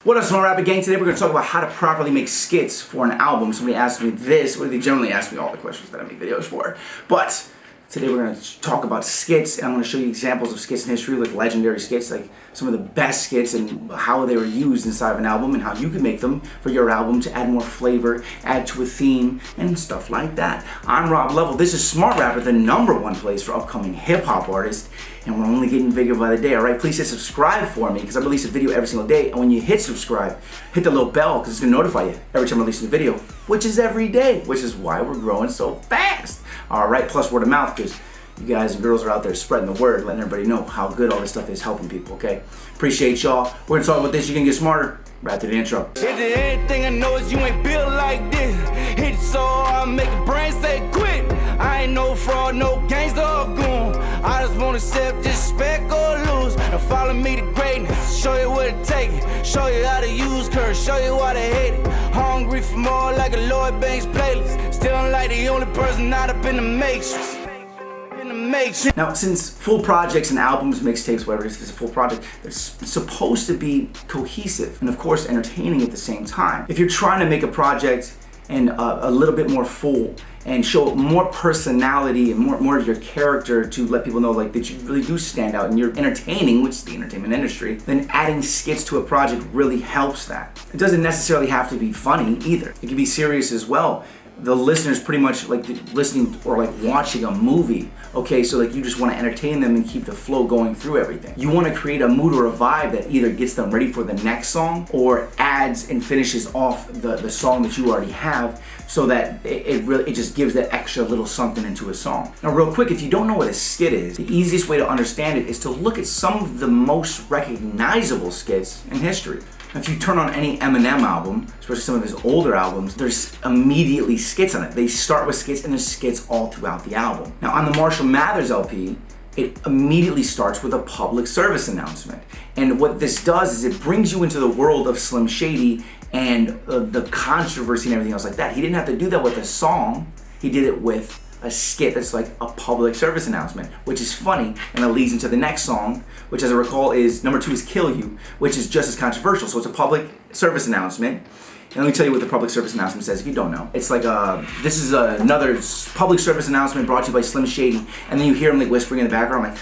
What up, Small Rapper Gang? Today we're going to talk about how to properly make skits for an album. Somebody asked me this, or they generally ask me all the questions that I make videos for. But today we're going to talk about skits, and I'm going to show you examples of skits in history, like legendary skits, like some of the best skits and how they were used inside of an album and how you can make them for your album to add more flavor, add to a theme, and stuff like that. I'm Rob Level. This is Smart Rapper, the #1 place for upcoming hip-hop artists, and we're only getting bigger by the day, alright? Please hit subscribe for me, because I release a video every single day, and when you hit subscribe, hit the little bell, because it's going to notify you every time I release a video, which is every day, which is why we're growing so fast. Alright, plus word of mouth, because you guys and girls are out there spreading the word, letting everybody know how good all this stuff is helping people, okay? Appreciate y'all. We're gonna talk about this. You can get smarter. Right to the intro. Anything I know is you ain't built like this. Hit it so I make a brain say quit. I ain't no fraud, no gangster or goon. I just wanna accept disrespect or lose. Now follow me to greatness. Show you what it take. Show you how to use curse. Show you why they hate it. Hungry for more like a Lloyd Banks playlist. Still like the only person not up in the matrix. Now, since full projects and albums, mixtapes, whatever it is, if it's a full project, it's supposed to be cohesive and, of course, entertaining at the same time. If you're trying to make a project and a little bit more full and show more personality and more of your character to let people know like that you really do stand out and you're entertaining, which is the entertainment industry, then adding skits to a project really helps that. It doesn't necessarily have to be funny either. It can be serious as well. The listener's pretty much like listening or like watching a movie. Okay, so like you just want to entertain them and keep the flow going through everything. You want to create a mood or a vibe that either gets them ready for the next song or adds and finishes off the song that you already have, so that it just gives that extra little something into a song. Now real quick, if you don't know what a skit is, the easiest way to understand it is to look at some of the most recognizable skits in history. If you turn on any Eminem album, especially some of his older albums, there's immediately skits on it. They start with skits and there's skits all throughout the album. Now on the Marshall Mathers LP, it immediately starts with a public service announcement. And what this does is it brings you into the world of Slim Shady and the controversy and everything else like that. He didn't have to do that with a song, he did it with a skit that's like a public service announcement, which is funny, and it leads into the next song, which as I recall is #2 is Kill You, which is just as controversial. So it's a public service announcement. And let me tell you what the public service announcement says if you don't know. It's like this is another public service announcement brought to you by Slim Shady, and then you hear him like whispering in the background like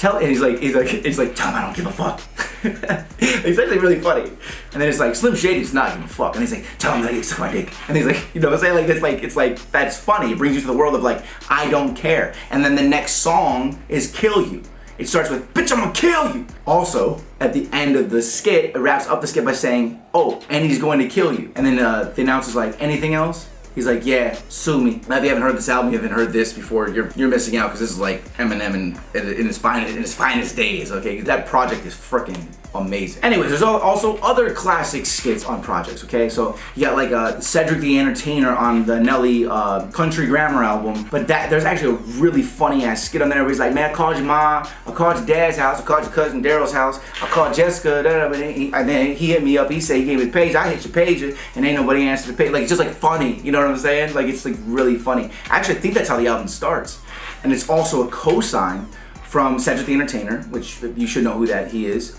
and he's like tell him I don't give a fuck. It's actually really funny. And then it's like Slim Shady's not giving a fuck, and he's like tell him that he suck my dick, and he's like, you know what I'm saying, it's like that's funny. It brings you to the world of like I don't care. And then the next song is Kill You. It starts with bitch I'm gonna kill you. Also at the end of the skit, it wraps up the skit by saying oh, and he's going to kill you. And then the announcer's like anything else? He's like, yeah, sue me. Now if you haven't heard this album, you haven't heard this before, you're missing out, because this is like Eminem in his finest days, okay? That project is freaking amazing. Anyways, there's also other classic skits on projects, okay? So you got like Cedric the Entertainer on the Nelly Country Grammar album, but there's actually a really funny ass skit on there where he's like, man, I called your mom, I called your dad's house, I called your cousin Daryl's house, I called Jessica, and then he hit me up, he said he gave me the page, I hit your pager, and ain't nobody answered the page. Like, it's just like funny, you know what I'm saying? Like, it's like really funny. Actually, I think that's how the album starts. And it's also a cosign from Cedric the Entertainer, which you should know who he is.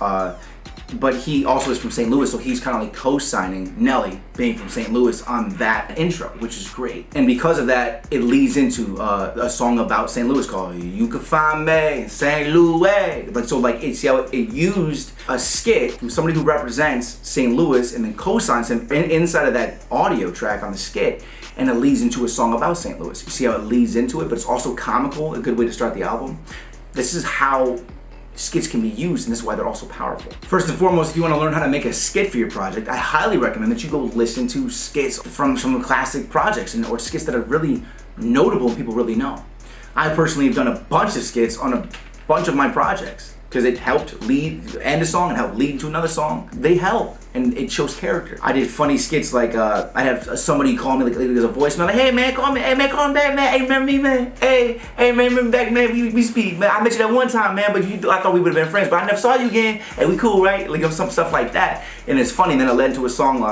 But he also is from St. Louis, so he's kind of like co-signing Nelly being from St. Louis on that intro, which is great. And because of that, it leads into a song about St. Louis called You Can Find Me in St. Louis. Like, so like, see how it used a skit from somebody who represents St. Louis and then co-signs him inside of that audio track on the skit, and it leads into a song about St. Louis. You see how it leads into it, but it's also comical, a good way to start the album. This is how skits can be used, and this is why they're also powerful. First and foremost, if you want to learn how to make a skit for your project, I highly recommend that you go listen to skits from some classic projects or skits that are really notable and people really know. I personally have done a bunch of skits on a bunch of my projects because it helped end a song and helped lead to another song. They help, and it shows character. I did funny skits like I have somebody call me like there's a voicemail like, hey man, call me back, man. Hey, remember me, man? Hey man, remember back, man? We speak, man. I met you that one time, man, but I thought we would have been friends, but I never saw you again. Hey, we cool, right? Like some stuff like that, and it's funny. And then it led into a song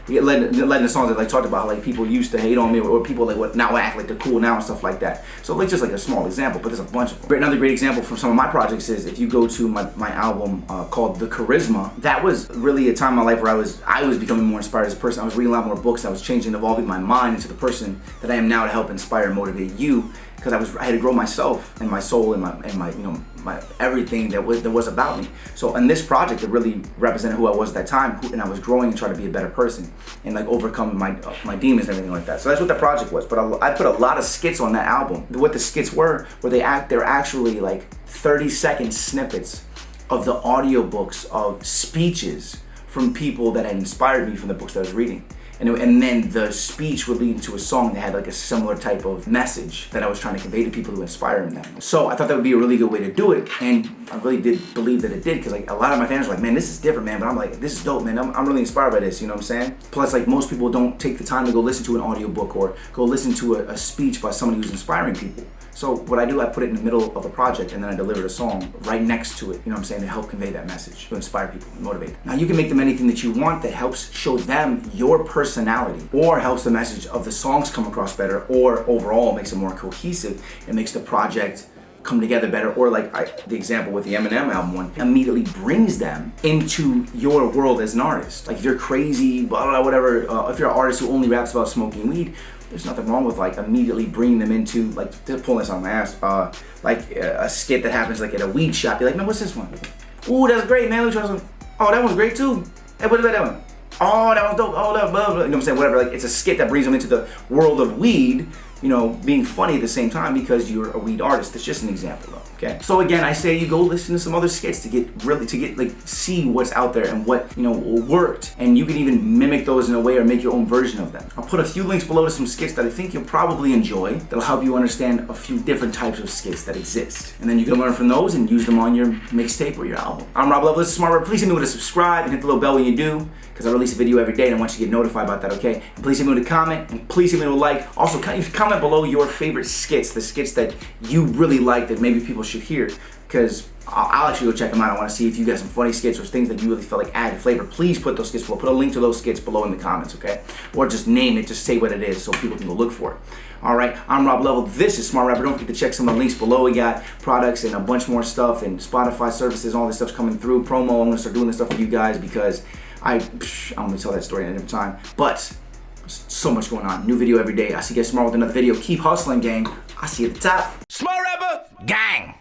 letting the songs that like talked about how like people used to hate on me, or people like what now act like they're cool now and stuff like that. So like just like a small example, but there's a bunch of them. Another great example from some of my projects is if you go to my album called The Charisma. That was really a time in my life where I was becoming more inspired as a person. I was reading a lot more books. I was changing, evolving my mind into the person that I am now to help inspire and motivate you. Because I had to grow myself and my soul and my you know my everything that was about me. So in this project, it really represented who I was at that time, and I was growing and trying to be a better person and like overcome my demons and everything like that. So that's what that project was. But I put a lot of skits on that album. What the skits were they're actually like 30-second snippets of the audiobooks of speeches from people that had inspired me from the books that I was reading. And then the speech would lead into a song that had like a similar type of message that I was trying to convey to people to inspire them. So I thought that would be a really good way to do it, and I really did believe that it did, because like a lot of my fans were like, man, this is different, man. But I'm like, this is dope, man. I'm really inspired by this, you know what I'm saying? Plus, like most people don't take the time to go listen to an audiobook or go listen to a speech by somebody who's inspiring people. So what I do, I put it in the middle of a project and then I deliver a song right next to it, you know what I'm saying, to help convey that message, to inspire people and motivate them. Now you can make them anything that you want that helps show them your personality, or helps the message of the songs come across better, or overall makes it more cohesive and makes the project come together better, or like the example with the Eminem album one, immediately brings them into your world as an artist. Like if you're crazy, blah, blah, whatever, if you're an artist who only raps about smoking weed, there's nothing wrong with like immediately bringing them into, like, pulling this on my ass, like a skit that happens like at a weed shop. You're like, man, what's this one? Ooh, that's great, man. Let me try some. Oh, that one's great too. Hey, what about that one? Oh, that one's dope. Oh, that, blah, blah. You know what I'm saying? Whatever. Like, it's a skit that brings them into the world of weed, you know, being funny at the same time because you're a weed artist. That's just an example though, okay? So again, I say you go listen to some other skits to get like see what's out there and what, you know, worked. And you can even mimic those in a way or make your own version of them. I'll put a few links below to some skits that I think you'll probably enjoy that'll help you understand a few different types of skits that exist. And then you can learn from those and use them on your mixtape or your album. I'm Rob Love, this is Smart Rap. Please hit me with a subscribe and hit the little bell when you do, because I release a video every day and I want you to get notified about that, okay? And please hit me with a comment, and please hit me with a like. Also, comment below your favorite skits, the skits that you really like that maybe people should hear, because I'll actually go check them out. I want to see if you got some funny skits or things that you really felt like added flavor. Please put those skits below. Put a link to those skits below in the comments, okay? Or just name it, just say what it is so people can go look for it. All right, I'm Rob Level. This is Smart Rapper. Don't forget to check some of the links below. We got products and a bunch more stuff and Spotify services. All this stuff's coming through. Promo. I'm gonna start doing this stuff for you guys because I'm gonna tell that story at a different time. But so much going on. New video every day. I see you guys tomorrow with another video. Keep hustling, gang. I see you at the top. Smart Rapper Gang.